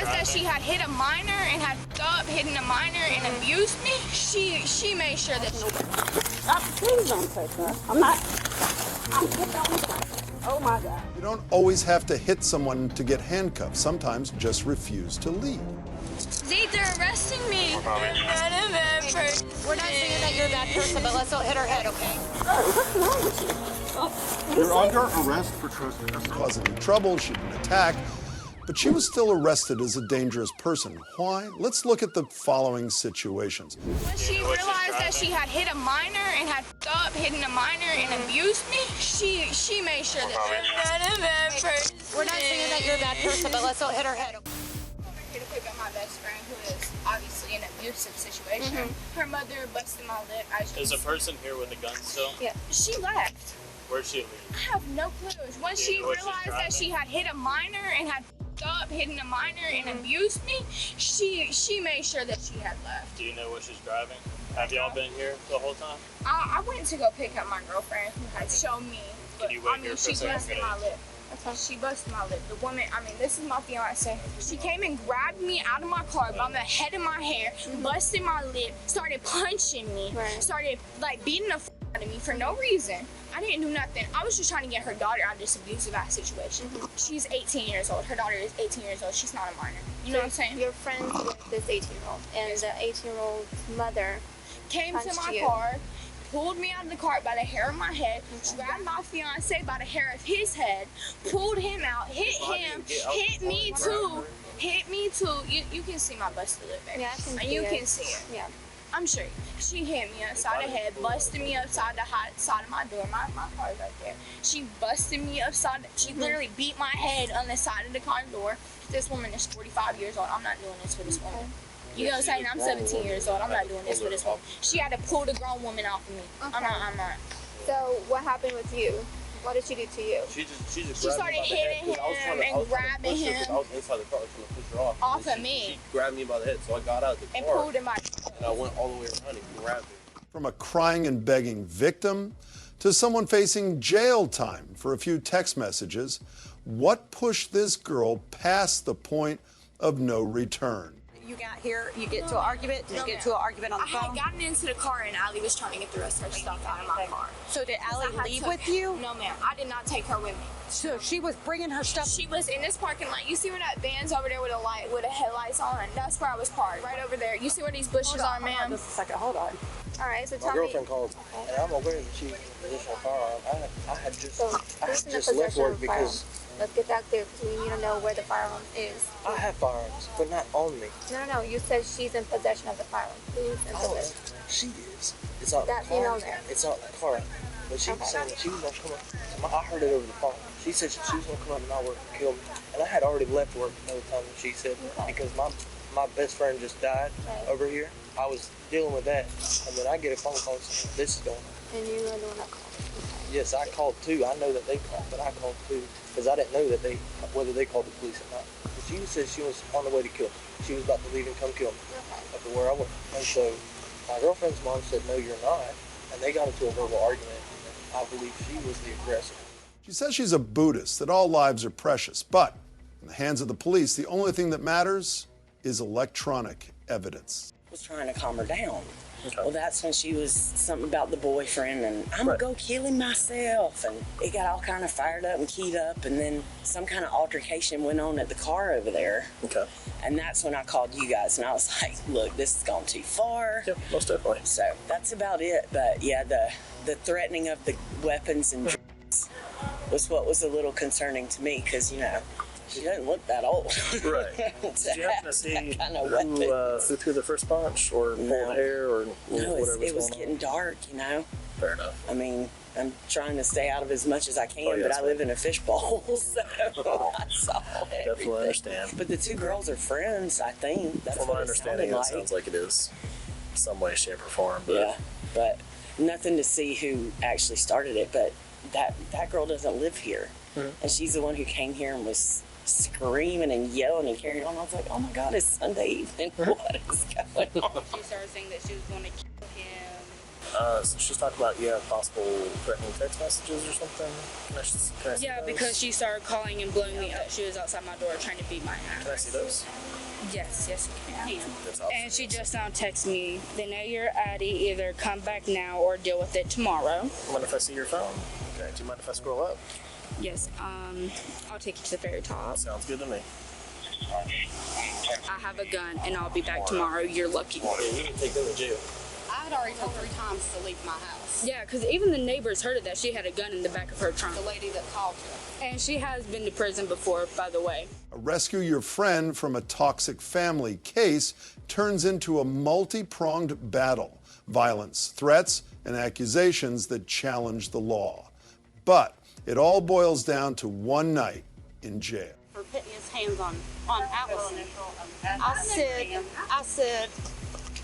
realized that she had hit a minor and had stopped hitting a minor and abused me, she made sure that she... Please don't touch her. I'm hit on the Oh my God. You don't always have to hit someone to get handcuffed. Sometimes just refuse to leave. They're arresting me. I'm not a bad person. We're not saying that you're a bad person, but let's not hit her head, okay? What's wrong with you? You're under arrest for trespass. Causing trouble, she didn't attack, but she was still arrested as a dangerous person. Why? Let's look at the following situations. When she realized that she had hit a minor and had stopped hitting a minor and abused me, she made sure that I'm not a bad person. We're not saying that you're a bad person, but let's not hit her head. I'm here to pick up my best friend, who is obviously in an abusive situation. Her mother busted my lip. Is a person here with a gun still? Yeah. She left. Where'd she leave? I have no clue. When she realized that she had hit a minor and had stopped hitting a minor and abused me, she made sure that she had left. Do you know what she's driving? Have y'all been here the whole time? I went to go pick up my girlfriend who had shown me. But, Can you wait here for a she second? busted my lip. She busted my lip. The woman, this is my fiance. She came and grabbed me out of my car by the head of my hair, busted my lip, started punching me, started like beating the f out of me for no reason. I didn't do nothing. I was just trying to get her daughter out of this abusive ass situation. She's 18 years old. Her daughter is 18 years old. She's not a minor. You know what I'm saying? You're friends with this 18-year-old, and the 18-year-old's mother came to my car, pulled me out of the car by the hair of my head, grabbed my fiance by the hair of his head, pulled him out, hit him, hit me too. You can see my busted lip there. Yeah, I can see you it. can see it. Yeah. I'm sure. She hit me upside the head, busted me upside the side of my door. My car's right there. She busted me upside. She literally beat my head on the side of the car door. This woman is 45 years old. I'm not doing this for this woman. You know what I'm saying? I'm 17 years old. I'm not doing this for this woman. She had to pull the grown woman off of me. Okay. I'm not. So what happened with you? What did she do to you? She just She started hitting him and grabbing him I was inside the car. I was trying to push her off. off of me She grabbed me by the head, so I got out of the and car. pulled him out. And I went all the way around and grabbed her. From a crying and begging victim to someone facing jail time for a few text messages, what pushed this girl past the point of no return? You got here, you get to an argument, did you get to an argument on the I had phone? gotten into the car and Allie was trying to get the rest of her stuff out of my car. So did Allie I had leave to- with you? No, ma'am. I did not take her with me. So she was bringing her stuff? She was in this parking lot. You see where that van's over there with the headlights on? That's where I was parked, right over there. You see where these bushes are, ma'am? Just a second, hold on. All right, so My tell girlfriend me. called, and I'm aware that she was in a position of firearm. I had So who's in the just left possession work of a firearm? because Let's get that clear because we need to know where the firearm is. I have firearms, but not on me. No. You said she's in possession of the firearm. Who's in Oh, possession? she is. It's out That the car. female there. It's out the car. But she was saying that she was gonna come up. I heard it over the phone. She said she was gonna come up and I work and kill me. And I had already left work another time that she said because my best friend just died over here. I was dealing with that, and then I get a phone call saying this is going on. And you were the one that called. Yes, I called too. I know that they called, but I called too because I didn't know that whether they called the police or not. But she said she was on the way to kill me. She was about to leave and come kill me up to where I went. And so my girlfriend's mom said, "No, you're not," and they got into a verbal argument. I believe she was the aggressor. She says she's a Buddhist, that all lives are precious, but in the hands of the police, the only thing that matters is electronic evidence. Was trying to calm her down. Okay. Well, that's when she was something about the boyfriend and I'm gonna go kill him myself, and it got all kind of fired up and keyed up, and then some kind of altercation went on at the car over there. Okay. And that's when I called you guys and I was like, look, this has gone too far. Yep, most definitely. So that's about it. But yeah, the threatening of the weapons and drugs was what was a little concerning to me, because she doesn't look that old. Right. Did you happen to see who threw the first punch or pulled hair or no, whatever it was getting dark, Fair enough. I mean, I'm trying to stay out of as much as I can, but I live in a fishbowl, so I saw everything. Definitely understand. But the two girls are friends, I think. That's From what my it understanding, sounded it sounds like it is some way, shape, or form. But yeah, but nothing to see who actually started it. But that girl doesn't live here, and she's the one who came here and was screaming and yelling and carrying on. I was like, oh my God, it's Sunday evening. What is going on? She started saying that she was going to kill him. So she's talking about you have possible threatening text messages or something? Can I see Yeah, those? because she started calling and blowing me up. She was outside my door trying to beat my ass. Can I see those? Yes, you can. That's awesome. And she just now texted me, they know you're Addie, either come back now or deal with it tomorrow. Mind if I see your phone? Okay, do you mind if I scroll up? Yes, I'll take you to the very top. Sounds good to me. I have a gun and I'll be back tomorrow. You're lucky. Yeah, you can take them to jail. I had already told 3 times to leave my house. Yeah, because even the neighbors heard it that she had a gun in the back of her trunk. The lady that called you. And she has been to prison before, by the way. A rescue your friend from a toxic family case turns into a multi-pronged battle. Violence, threats, and accusations that challenge the law. But it all boils down to one night in jail. For putting his hands on Allison. I said,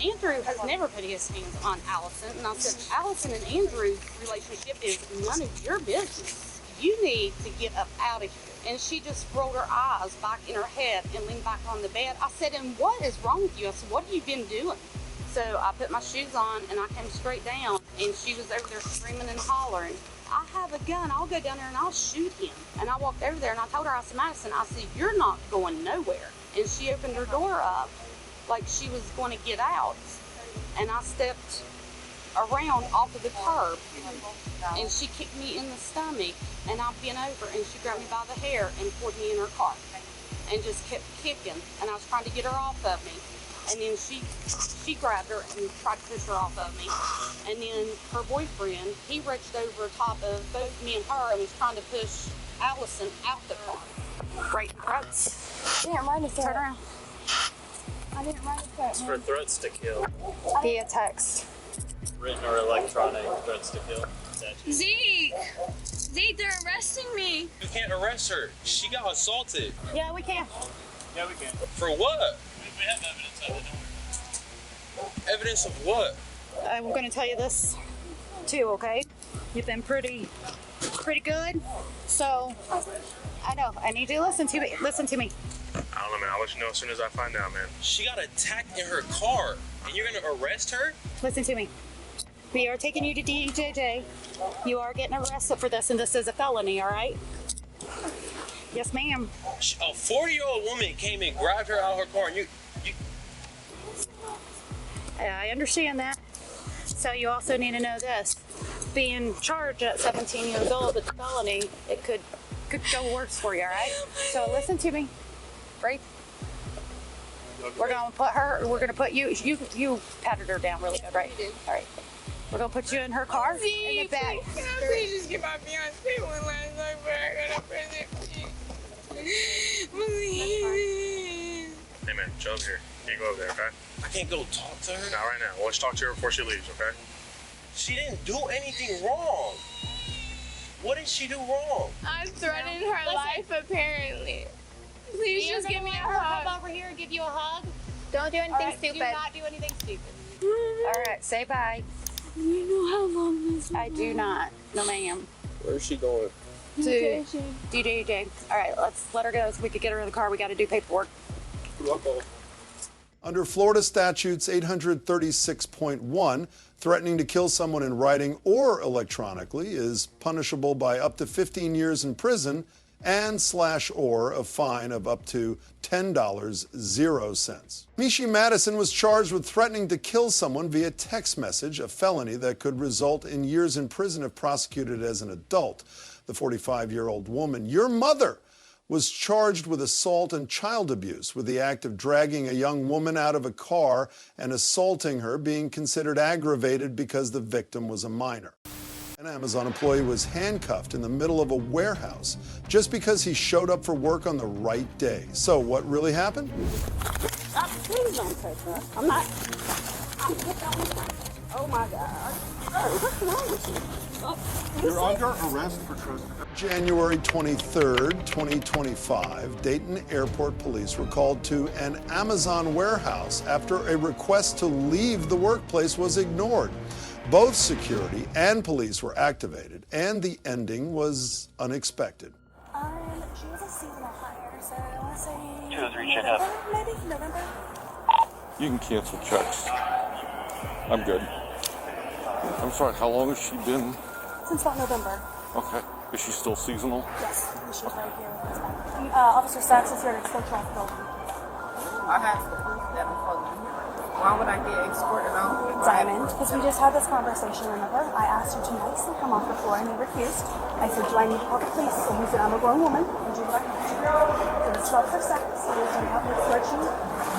Andrew has never put his hands on Allison. And I said, Allison and Andrew's relationship is none of your business. You need to get up out of here. And she just rolled her eyes back in her head and leaned back on the bed. I said, and what is wrong with you? I said, what have you been doing? So I put my shoes on and I came straight down, and she was over there screaming and hollering. I have a gun. I'll go down there and I'll shoot him. And I walked over there and I told her, I said, Madison, I said, you're not going nowhere. And she opened her door up like she was going to get out. And I stepped around off of the curb, and she kicked me in the stomach, and I bent over and she grabbed me by the hair and pulled me in her car and just kept kicking. And I was trying to get her off of me. And then she grabbed her and tried to push her off of me. And then her boyfriend, he reached over top of both me and her and was trying to push Allison out the car. Right in front. Damn, right Turn around. I didn't write a threat. It's for threats to kill. Via text. Written or electronic threats to kill. Zeke, they're arresting me. You can't arrest her. She got assaulted. Yeah, we can. Yeah, we can. For what? We have evidence of it, don't we? Evidence of what? I'm going to tell you this too, okay? You've been pretty good. So, I know, I need you to listen to me. Listen to me. I don't know, man. I'll let you know as soon as I find out, man. She got attacked in her car, and you're gonna arrest her? Listen to me. We are taking you to DJJ. You are getting arrested for this, and this is a felony, all right? Yes, ma'am. A 40-year-old woman came and grabbed her out of her car, and you... I understand that. So you also need to know this. Being charged at 17 years old with a felony, it could go worse for you, all right? So listen to me. Right? We're gonna put you patted her down really good, right? All right. We're gonna put you in her car in the back. Can I please just get my fiance one last night before I go to prison? Please. Hey, man, chill over here. You go over there, okay? I can't go talk to her? Not right now. Let's talk to her before she leaves, okay? She didn't do anything wrong. What did she do wrong? I threatened her life, apparently. Please just give me a hug. Come over here and give you a hug. Don't do anything stupid. Do not do anything stupid. All right, say bye. You know how long this I do not. No, ma'am. Where's she going? To DJJ. All right, let's let her go so we can get her in the car. We got to do paperwork. Under Florida statutes 836.1, threatening to kill someone in writing or electronically is punishable by up to 15 years in prison and /or a fine of up to $10.00. Mishi Madison was charged with threatening to kill someone via text message, a felony that could result in years in prison if prosecuted as an adult. The 45-year-old woman, your mother, was charged with assault and child abuse, with the act of dragging a young woman out of a car and assaulting her being considered aggravated because the victim was a minor. An Amazon employee was handcuffed in the middle of a warehouse just because he showed up for work on the right day. So what really happened? Please don't touch her. I'm not. Oh my God. What's wrong with you? You're under arrest for trespassing. January 23rd, 2025, Dayton Airport Police were called to an Amazon warehouse after a request to leave the workplace was ignored. Both security and police were activated, and the ending was unexpected. She was a seasonal hire, so I want to say 203 check up. maybe November. You can cancel checks. I'm good. I'm sorry, how long has she been? Since about November. Okay. Is she still seasonal? Yes, she's right here with us now. Officer Sachs is here to explain traffic. I have to prove that I'm supposed to be here. Why would I get escorted out? Diamond, because we just had this conversation, remember? I asked you to nicely come off the floor and you refused. I said, do I need to call the police? And you said, I'm a grown woman. And you what? So this is Officer Sachs. So he's going to help me escort you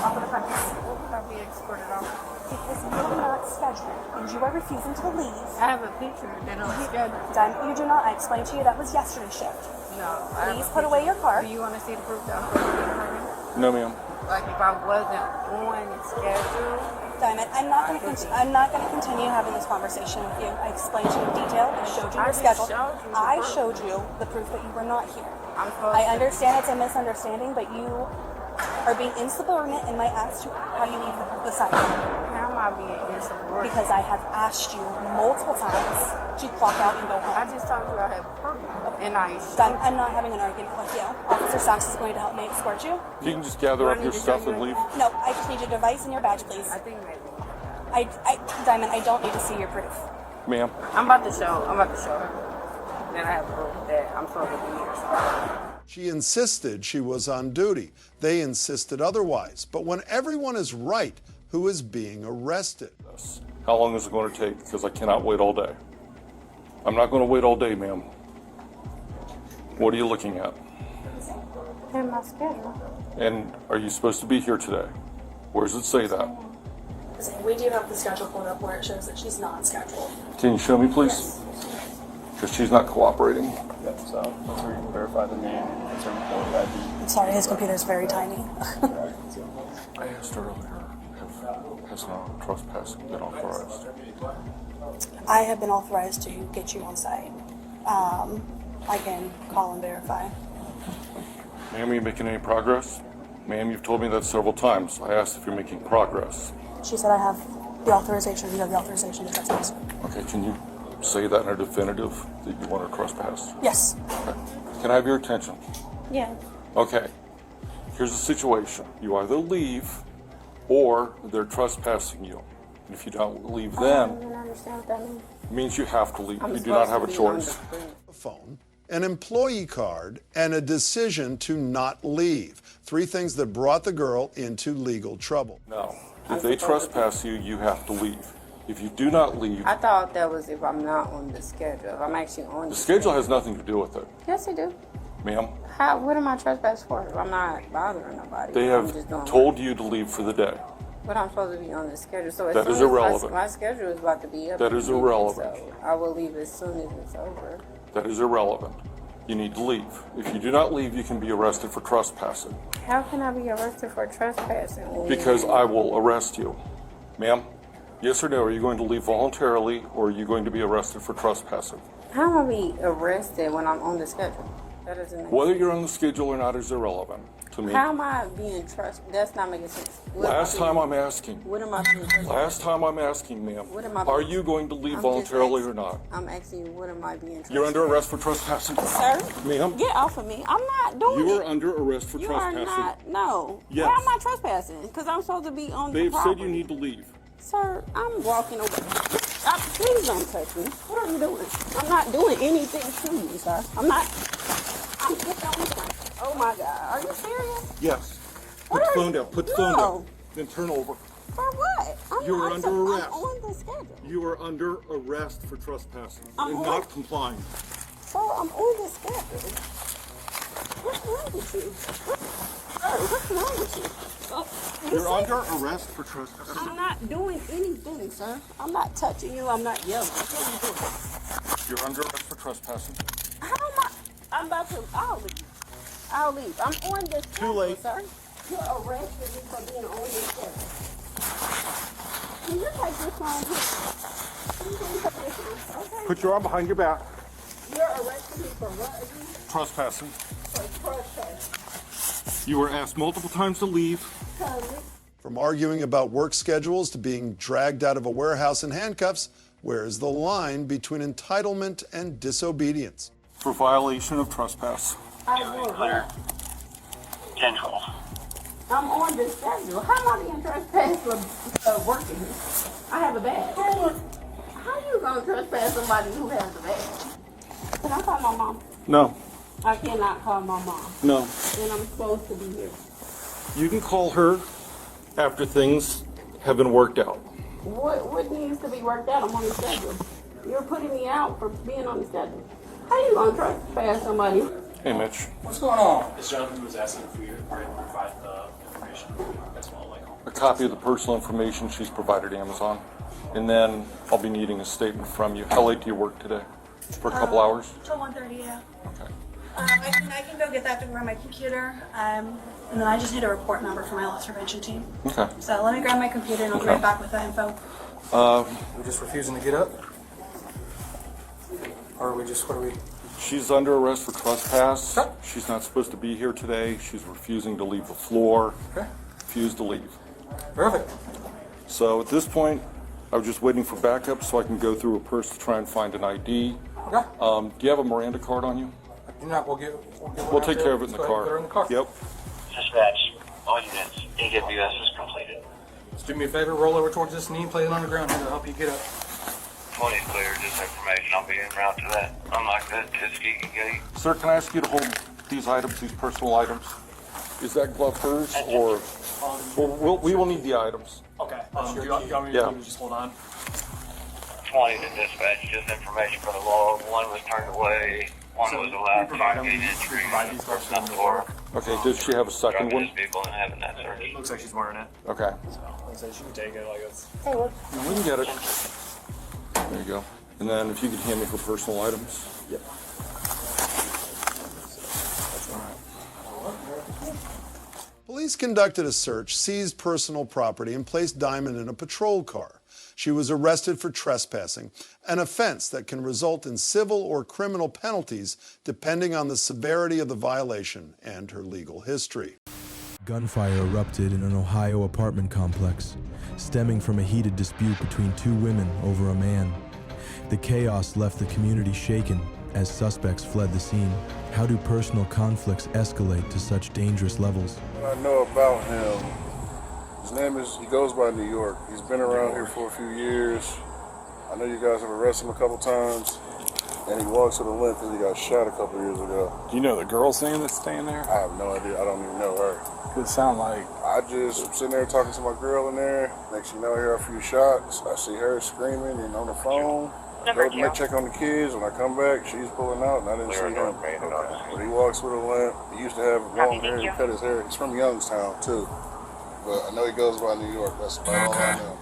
off of the premise. Why would I be escorted out? Because you're not scheduled and you are refusing to leave. I have a picture that I'm scheduled. Diamond, you do not. I explained to you that was yesterday's shift. No. Please put away your car. Do you want to see the proof that I'm supposed to be here right now? No, ma'am. Like if I wasn't on schedule. Diamond, I'm not going to continue having this conversation with you. I explained to you in detail. I showed you your schedule. I showed you the proof that you were not here. I understand it's a misunderstanding, but you are being insubordinate in my ask to how you leave the site. How am I being insubordinate? Because I have asked you multiple times to clock out and go home. I just told you I have proof, and I'm not having an argument with you. Officer Sachs is going to help me escort you. You can just gather up your stuff and leave. No, I just need your device and your badge, please. I think maybe. Diamond, I don't need to see your proof. Ma'am. I'm about to show her that I have proof that I'm supposed to be here. She insisted she was on duty. They insisted otherwise. But when everyone is right, who is being arrested? How long is it going to take? Because I cannot wait all day. I'm not going to wait all day, ma'am. What are you looking at? In my schedule. And are you supposed to be here today? Where does it say that? We do have the schedule pulled up where it shows that she's not scheduled. Can you show me, please? Because she's not cooperating. Yep, so that's where you can verify the name and certain ID. I'm sorry, his computer is very tiny. I asked her earlier, has no trespassing been authorized? I have been authorized to get you on site. I can call and verify. Ma'am, are you making any progress? Ma'am, you've told me that several times. I asked if you're making progress. She said I have the authorization. You have the authorization to trespass. Okay, can you say that in a definitive that you want to trespass? Yes. Okay. Can I have your attention? Yeah. Okay. Here's the situation. You either leave or they're trespassing you. And if you don't leave then, I don't even understand what that means. it means you have to leave. You do not have a choice. A phone, an employee card, and a decision to not leave. 3 things that brought the girl into legal trouble. No. If they trespass you, you have to leave. If you do not leave... I thought that was if I'm not on the schedule. If I'm actually on the schedule has nothing to do with it. Yes, it do. Ma'am? What am I trespassing for? I'm not bothering nobody. They have told you to leave for the day. But I'm supposed to be on the schedule. So that is irrelevant. My schedule is about to be up. That is irrelevant. So I will leave as soon as it's over. That is irrelevant. You need to leave. If you do not leave, you can be arrested for trespassing. How can I be arrested for trespassing? Because I will arrest you. Ma'am, yes or no, are you going to leave voluntarily or are you going to be arrested for trespassing? How am I be arrested when I'm on the schedule? That doesn't make Whether sense. you're on the schedule or not is irrelevant to me. How am I being trusted? That's not making sense. Last time I'm asking. What am I being trusted? Last time I'm asking, ma'am. What am I Are being- you going to leave I'm voluntarily just or not? I'm asking you, what am I being trusted? You're under arrest for trespassing. Sir? Ma'am? Get off of me. I'm not doing it. You are under arrest for You trespassing. are not. No. Yes. Why am I trespassing? Because I'm supposed to be on the They've property. said you need to leave. Sir, I'm walking away. Please don't touch me. What are you doing? I'm not doing anything to you, sir. I'm not. I'm just on the phone. Oh my God. Are you serious? Yes. What Put the are phone you- down. Put the phone No. down. Then turn over. For what? You're under arrest. I'm on the schedule. You are under arrest for trespassing I'm and on- not complying. Sir, I'm on the schedule. What's wrong with you? Sir, what's wrong with you? You're under arrest for trespassing. I'm not doing anything, sir. I'm not touching you. I'm not yelling. What are you doing? You're under arrest for trespassing. How am I? I'm about to. I'll leave. I'll leave. I'm on the schedule, late. sir. You're arresting me for being on the schedule. Can you take this phone here? Can you take this phone? Okay. Put your arm behind your back. You're arresting me for what again? Trespassing. For trespassing. You were asked multiple times to leave. From arguing about work schedules to being dragged out of a warehouse in handcuffs, where is the line between entitlement and disobedience? For violation of trespass. I will. Control. I'm on the schedule. How am I being trespassed for working? I have a badge. How you gonna trespass somebody who has a badge? Can I call my mom? No. I cannot call my mom. No. And I'm supposed to be here. You can call her after things have been worked out. What needs to be worked out? I'm on the schedule. You're putting me out for being on the schedule. How you gonna trespass somebody? Hey, Mitch. What's going on? This gentleman was asking if we are able to provide information. That's all like. A copy of the personal information she's provided Amazon. And then I'll be needing a statement from you. How late do you work today? For a couple hours? Till 1:30, yeah. Okay. I can go get that to grab my computer. And then I just need a report number for my loss prevention team. Okay. So let me grab my computer and I'll be right back with the info. We're just refusing to get up? Or are we just, what are we? She's under arrest for trespass. Okay. She's not supposed to be here today. She's refusing to leave the floor. Okay. Refused to leave. Perfect. So at this point, I was just waiting for backup so I can go through a purse to try and find an ID. Okay. Do you have a Miranda card on you? I do not. We'll take care of it in the car. Put her in the car. Yep. Dispatch, all units, AWS is completed. Just do me a favor, roll over towards this knee, play it on the ground here to help you get up. 20 is clear, just information. I'll be en route to that. Unlock that Tuskegee gate. Sir, can I ask you to hold these items, these personal items? Is that glove hers or? Well, we will need the items. Okay. Do you want me to just hold on? 20 to dispatch, just information for the log. One was turned away. One was allowed to provide them. gate We entry. provide these folks Not for Okay, does she have a second driving one? this vehicle and having that search. It looks like she's wearing it. Okay. So she can take it like it's. We can get it. There you go. And then if you could hand me her personal items. Yep. Police conducted a search, seized personal property, and placed Diamond in a patrol car. She was arrested for trespassing, an offense that can result in civil or criminal penalties depending on the severity of the violation and her legal history. Gunfire erupted in an Ohio apartment complex, stemming from a heated dispute between two women over a man. The chaos left the community shaken as suspects fled the scene. How do personal conflicts escalate to such dangerous levels? What I know about him, his name is, he goes by New York. He's been around here for a few years. I know you guys have arrested him a couple times, and he walks with a limp because he got shot a couple years ago. Do you know the girl's name that's staying there? I have no idea. I don't even know her. Could sound like. I just sitting there talking to my girl in there. Next thing you know, I hear a few shots. I see her screaming and on the phone. Go to check on the kids. When I come back, she's pulling out, and I didn't see him. But he walks with a limp. He used to have long hair. He cut his hair. He's from Youngstown, too. But I know he goes by New York. That's about all I know.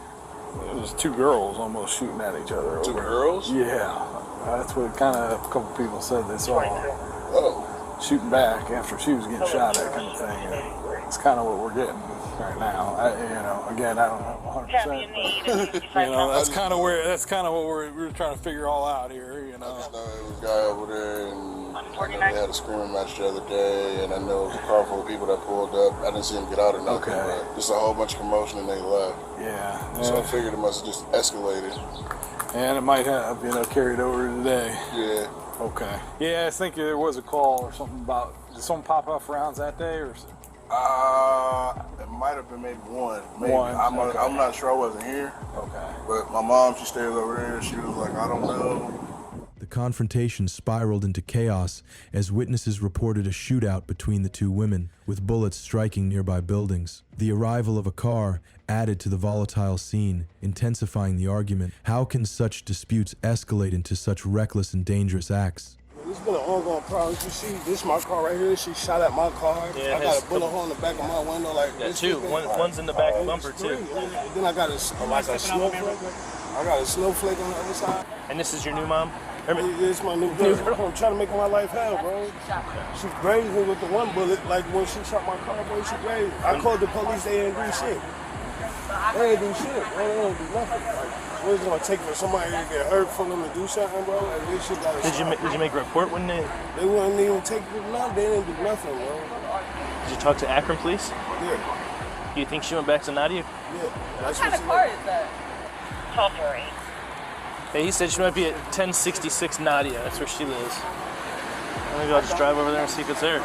It was two girls almost shooting at each other. Two girls? Yeah. That's what kind of a couple people said they saw. Oh. Shooting back after she was getting shot at, kind of thing. And it's kind of what we're getting right now. Again, I don't know 100%. That's kind of what we're trying to figure all out here. I just know there was a guy over there, and I know they had a screaming match the other day, and I know it was a car full of people that pulled up. I didn't see them get out or nothing, but just a whole bunch of commotion, and they left. Yeah. So I figured it must have just escalated. And it might have, carried over today. Yeah. Okay. Yeah, I think there was a call or something about, did someone pop off rounds that day or? It might have been maybe one. Maybe. One. I'm not sure. I wasn't here. Okay. But my mom, she stays over there. She was like, I don't know. The confrontation spiraled into chaos as witnesses reported a shootout between the two women, with bullets striking nearby buildings. The arrival of a car added to the volatile scene, intensifying the argument. How can such disputes escalate into such reckless and dangerous acts? It's been an ongoing problem. You see, this is my car right here. She shot at my car. Yeah, I got a bullet hole in the back of my window. Two. One's in the back bumper too. Then I got a snowflake. I got a snowflake on the other side. And this is your new mom? It's my new girl. I'm trying to make my life hell, bro. She grazed me with the one bullet. Like when she shot my car, bro, she grazed me. I called the police. They didn't do shit. They didn't do shit. They didn't do nothing. We're gonna take for somebody to get hurt for them to do something, bro. Like, this shit Did you make a report when they? They wouldn't even take it. No, they didn't do nothing, bro. Did you talk to Akron police? Yeah. Do you think she went back to Nadia? Yeah. What kind of car is that? Totally. Hey, he said she might be at 1066 Nadia. That's where she lives. Maybe I'll just drive over there and see if it's there.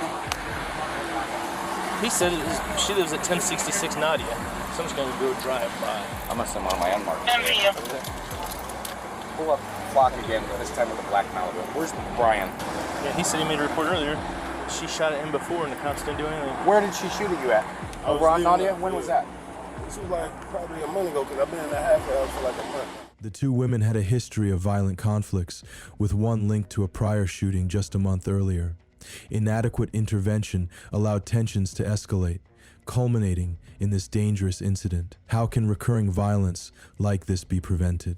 He said she lives at 1066 Nadia. So I'm just gonna go drive by. I must have one of my unmarked. pull up the clock again, this time with the black Malibu. Where's Brian? Yeah, he said he made a report earlier. She shot at him before and the cops didn't do anything. Where did she shoot at you at? Over on Nadia? When was that? This was like probably a month ago because I've been in the halfway house for like a month. The two women had a history of violent conflicts, with one linked to a prior shooting just a month earlier. Inadequate intervention allowed tensions to escalate, culminating in this dangerous incident. How can recurring violence like this be prevented?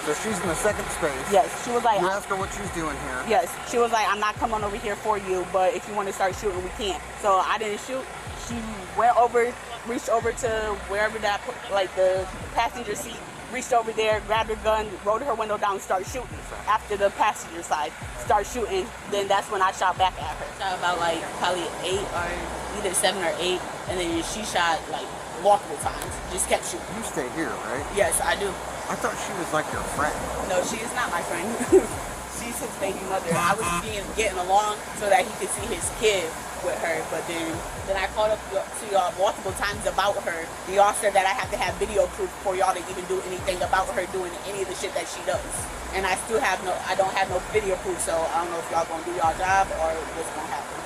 So she's in the second space. Yes, she was like. You asked her what she's doing here. Yes, she was like, I'm not coming over here for you, but if you want to start shooting, we can't. So I didn't shoot. She went over, reached over to wherever that, like the passenger seat, reached over there, grabbed her gun, rolled her window down, and started shooting. After the passenger side, started shooting. Then that's when I shot back at her. Shot about like probably 8 or either 7 or 8, and then she shot like multiple times. Just kept shooting. You stay here, right? Yes, I do. I thought she was like your friend. No, she is not my friend. She's his baby mother. I was getting along so that he could see his kid with her, but then I called up to y'all multiple times about her. Y'all said that I have to have video proof for y'all to even do anything about her doing any of the shit that she does. And I don't have no video proof, so I don't know if y'all gonna do y'all job or what's gonna happen.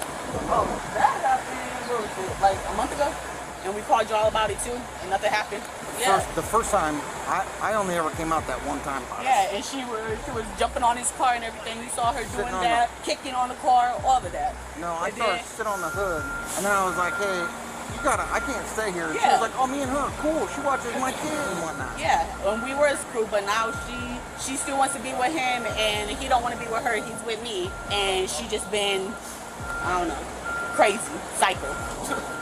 Oh, that happened like a month ago, and we called y'all about it too, and nothing happened. Yeah. The first time, I only ever came out that one time. Yeah, and she was jumping on his car and everything. We saw her doing that, kicking on the car, all of that. No, I saw her sit on the hood, and then I was like, hey, I can't stay here. And she was like, oh, me and her, cool. She watches my kid and whatnot. Yeah, and we were his crew, but now she still wants to be with him, and he don't want to be with her. He's with me, and she just been, I don't know, crazy, psycho.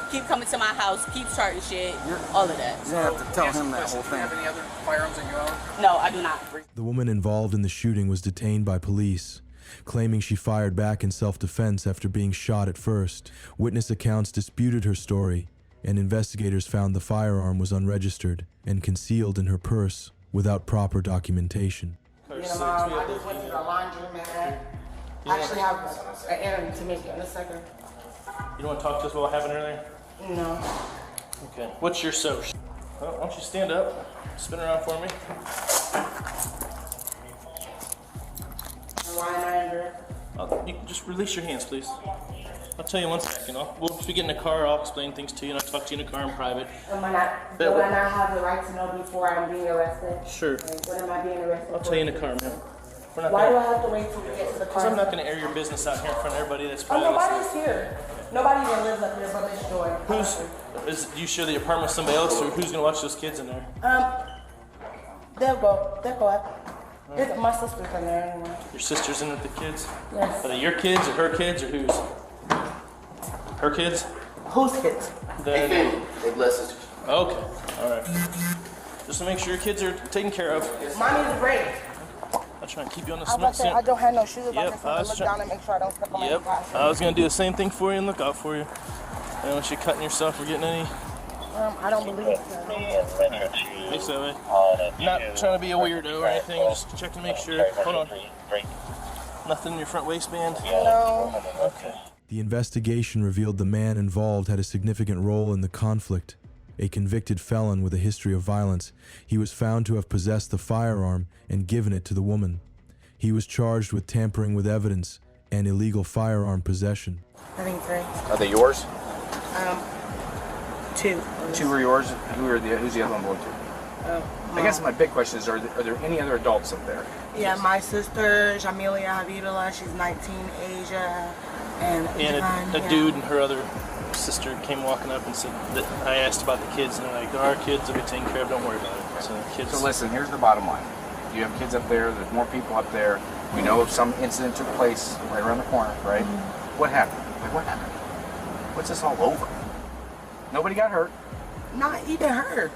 Keep coming to my house, keep starting shit, all of that. You have to tell him that whole thing. Do you have any other firearms that you own? No, I do not. The woman involved in the shooting was detained by police, claiming she fired back in self-defense after being shot at first. Witness accounts disputed her story, and investigators found the firearm was unregistered and concealed in her purse without proper documentation. I just went to the laundromat. I actually have an errand to make in a second. You don't want to talk to us about what happened earlier? No. Okay. What's your social? Well, why don't you stand up, spin around for me. Why am I under? You just release your hands, please. I'll tell you in 1 second. Once we get in the car, I'll explain things to you, and I'll talk to you in the car in private. Do I not have the right to know before I'm being arrested? Sure. What am I being arrested I'll tell you in the car, man. Why do I have to wait till we get to the car? Because I'm not going to air your business out here in front of everybody that's Oh, probably nobody's here. Nobody even lives up here but Miss Joy. Do you share the apartment with somebody else, or who's going to watch those kids in there? They'll go up. My sister's in there anyway. Your sister's in with the kids? Yes. Are they your kids, or her kids, or whose? Her kids? Whose kids? They bless sisters. Okay, all right. Just to make sure your kids are taken care of. Mommy's great. I'll try and keep you on the I was about to say, I don't have no shoes. I Yep, just want to look down and make sure I don't step on my glass. I was going to do the same thing for you and look out for you. I don't want you cutting yourself or getting any... I don't believe so. Thanks that way. Not trying to be a weirdo or anything, just check to make sure. Hold on. Nothing in your front waistband? No. Okay. The investigation revealed the man involved had a significant role in the conflict. A convicted felon with a history of violence, he was found to have possessed the firearm and given it to the woman. He was charged with tampering with evidence and illegal firearm possession. I think 3. Are they yours? 2. 2 are yours? Who's the other one going to? I guess my big question is, are there any other adults up there? Yeah, my sister, Jamilia Habibullah, she's 19, Asia, and a dude and her other sister came walking up and said that I asked about the kids, and they're like, there are kids that we take care of, don't worry about it. So the kids. So listen, here's the bottom line. You have kids up there, there's more people up there. We know some incident took place right around the corner, right? Mm-hmm. What happened? What happened? What's this all over? Nobody got hurt? Not even her.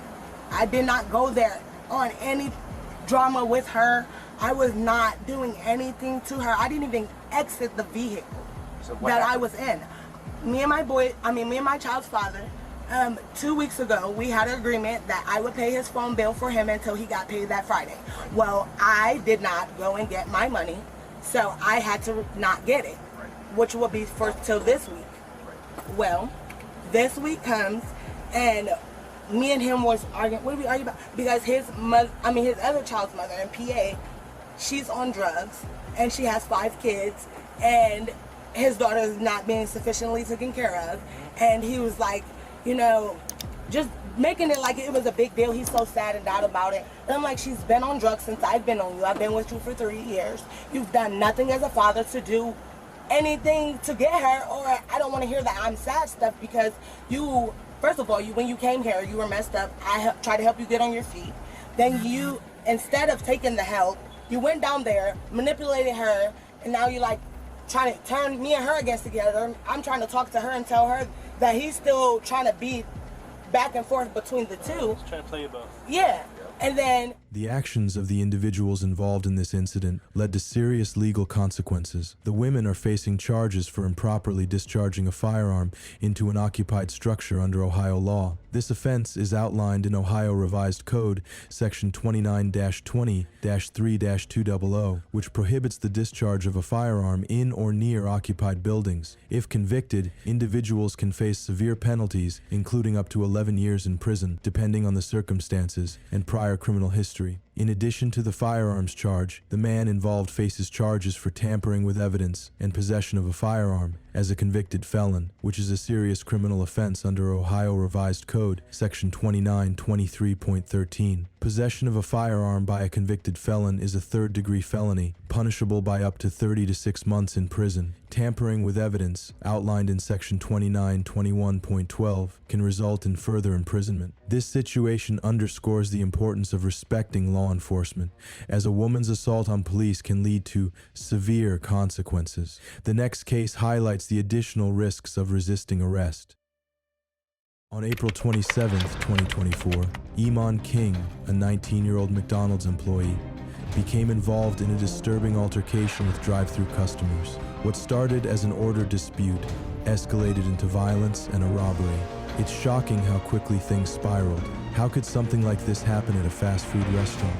I did not go there on any drama with her. I was not doing anything to her. I didn't even exit the vehicle I was in. Me and my child's father, 2 weeks ago, we had an agreement that I would pay his phone bill for him until he got paid that Friday. Well, I did not go and get my money, so I had to not get it, which will be till this week. Well, this week comes, and me and him was arguing. What did we argue about? Because his other child's mother in PA she's on drugs and she has 5 kids and his daughter is not being sufficiently taken care of. And he was like, you know, just making it like it was a big deal. He's so sad and out about it. And I'm like, she's been on drugs since I've been on you. I've been with you for 3 years. You've done nothing as a father to do anything to get her, or I don't want to hear that I'm sad stuff, because you, first of all, when you came here, you were messed up. I tried to help you get on your feet. Then you, instead of taking the help, you went down there, manipulated her, and now you're like trying to turn me and her against together. I'm trying to talk to her and tell her that he's still trying to be back and forth between the two. He's trying to play you both. Yeah. And then The actions of the individuals involved in this incident led to serious legal consequences. The women are facing charges for improperly discharging a firearm into an occupied structure under Ohio law. This offense is outlined in Ohio Revised Code, Section 29-20-3-200, which prohibits the discharge of a firearm in or near occupied buildings. If convicted, individuals can face severe penalties, including up to 11 years in prison, depending on the circumstances and prior criminal history. In addition to the firearms charge, the man involved faces charges for tampering with evidence and possession of a firearm as a convicted felon, which is a serious criminal offense under Ohio Revised Code, Section 2923.13. Possession of a firearm by a convicted felon is a third-degree felony, punishable by up to 30 to 6 months in prison. Tampering with evidence, outlined in Section 2921.12, can result in further imprisonment. This situation underscores the importance of respecting law enforcement, as a woman's assault on police can lead to severe consequences. The next case highlights the additional risks of resisting arrest. On April 27, 2024, Iman King, a 19-year-old McDonald's employee, became involved in a disturbing altercation with drive-thru customers. What started as an order dispute escalated into violence and a robbery. It's shocking how quickly things spiraled. How could something like this happen at a fast food restaurant?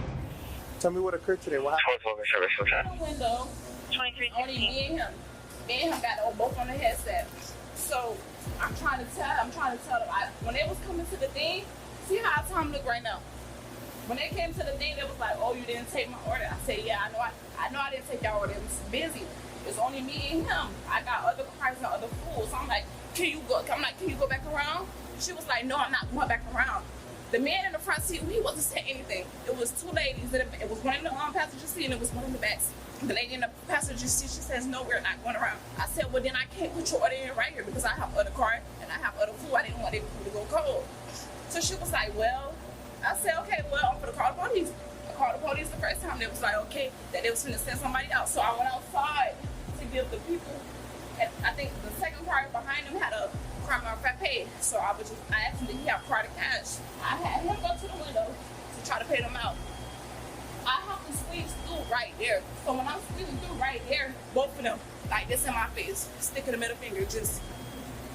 Tell me what occurred today. What happened? Window, 2316. Only me and him. Me and him got both on the headset. So I'm trying to tell them, when they was coming to the thing, see how our time look right now. When they came to the thing, they was like, "Oh, you didn't take my order." I said, "Yeah, I know I didn't take your order. It was busy. It's only me and him. I got other cars and other fools." So I'm like, "Can you go?" I'm like, "Can you go back around?" She was like, "No, I'm not going back around." The man in the front seat, he wasn't saying anything. It was two ladies. It was one in the passenger seat and it was one in the back seat. The lady in the passenger seat, she says, "No, we're not going around." I said, "Well, then I can't put your order in right here because I have other car and I have other food. I didn't want it to go cold." So she was like, "Well," I said, "Okay, well, I'm gonna call the police." I called the police the first time. They was like, "Okay," that they was gonna send somebody out. So I went outside to give the people, and I think the second car behind them had a crime of pay. So I asked him, did he have card of cash? I had him go to the window to try to pay them out. I have to squeeze through right there. So when I'm squeezing through right there, both of them, like this in my face, sticking the middle finger, just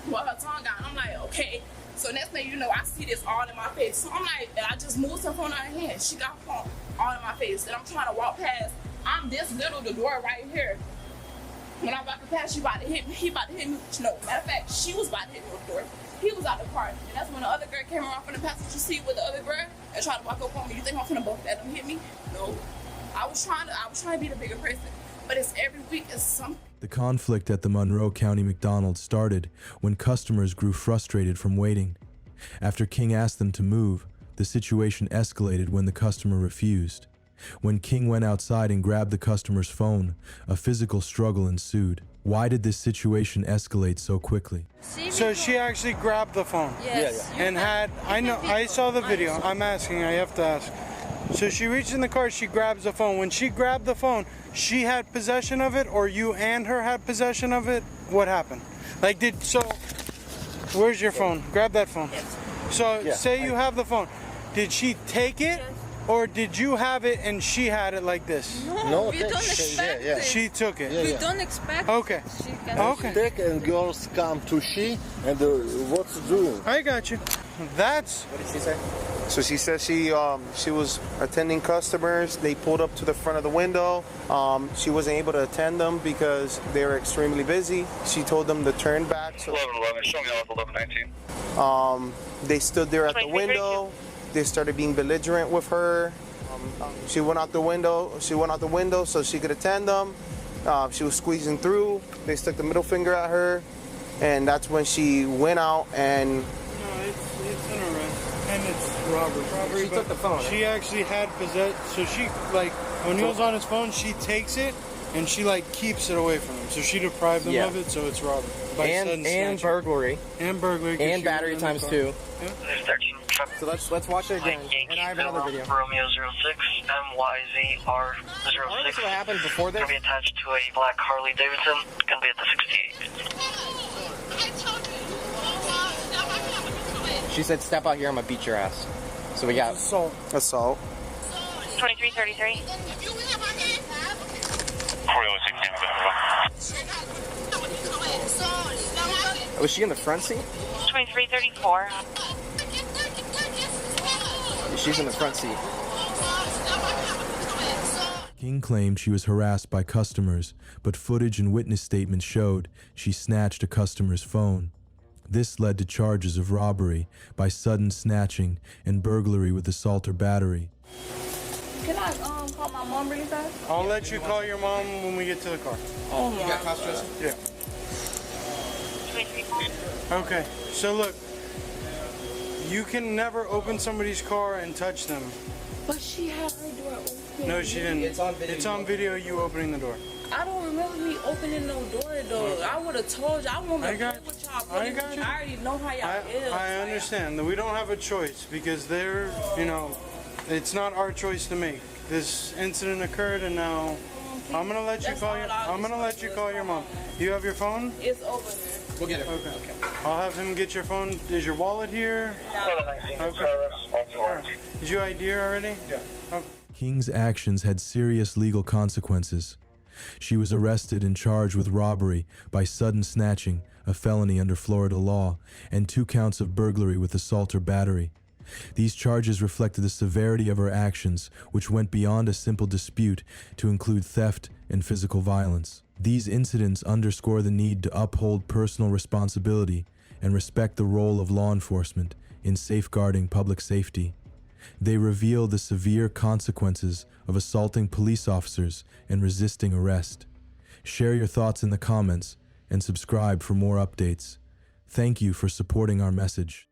with her tongue out. I'm like, okay. So next thing you know, I see this all in my face. So I'm like, and I just moved her phone out of her hand. She got her phone all in my face. And I'm trying to walk past. I'm this little, the door right here. When I'm about to pass, she about to hit me. He about to hit me. No, matter of fact, she was about to hit me with the door. He was out the car. And that's when the other girl came around from the passenger seat with the other girl and tried to walk up on me. You think I'm finna both let them hit me? No. I was trying to be the bigger person. But it's every week it's something. The conflict at the Monroe County McDonald's started when customers grew frustrated from waiting. After King asked them to move, the situation escalated when the customer refused. When King went outside and grabbed the customer's phone, a physical struggle ensued. Why did this situation escalate so quickly? So she actually grabbed the phone. Yes. And I saw the video. I'm asking, I have to ask. So she reached in the car, she grabs the phone. When she grabbed the phone, she had possession of it, or you and her had possession of it? What happened? Where's your phone? Grab that phone. So say you have the phone. Did she take it? Or did you have it and she had it like this? No, we don't expect it. She took it. We don't expect Okay. Okay. Take and girls come to she and what's doing? I got you. That's. What did she say? So she said she was attending customers. They pulled up to the front of the window. She wasn't able to attend them because they were extremely busy. She told them to turn back. So 1111, show me off 1119. They stood there at the window. They started being belligerent with her. She went out the window. She went out the window so she could attend them. She was squeezing through. They stuck the middle finger at her, and that's when she went out and. No, it's an arrest, and it's robbery. She took the phone. She actually had possession. So she like when he was on his phone, she takes it and she like keeps it away from him. So she deprived him of it. So it's robbery. And burglary. And burglary. And battery times 2. Yeah. So let's watch it again. And I have another video. Romeo 06, MYZR 06. What happened before this? Gonna be attached to a black Harley Davidson. Gonna be at the 68. She said, "Step out here, I'm gonna beat your ass." So we got assault. 2333. Was she in the front seat? 2334. She's in the front seat. King claimed she was harassed by customers, but footage and witness statements showed she snatched a customer's phone. This led to charges of robbery by sudden snatching and burglary with assault or battery. Can I call my mom really fast? I'll let you call your mom when we get to the car. Oh You got cost stress? Yeah. Okay, so look, you can never open somebody's car and touch them. But she had her door open. No, she didn't. It's on video you opening the door. I don't remember me opening no door though. I would have told you. I want to play with y'all. I got you. I already know how y'all is. I understand that we don't have a choice because they're, it's not our choice to make. This incident occurred, and now I'm gonna let you call your. I'm gonna let you call your mom. You have your phone? It's over there. We'll get it. Okay. I'll have him get your phone. Is your wallet here? Okay. Did you ID her already? Yeah. Okay. King's actions had serious legal consequences. She was arrested and charged with robbery by sudden snatching, a felony under Florida law, and 2 counts of burglary with assault or battery. These charges reflected the severity of her actions, which went beyond a simple dispute to include theft and physical violence. These incidents underscore the need to uphold personal responsibility and respect the role of law enforcement in safeguarding public safety. They reveal the severe consequences of assaulting police officers and resisting arrest. Share your thoughts in the comments and subscribe for more updates. Thank you for supporting our message.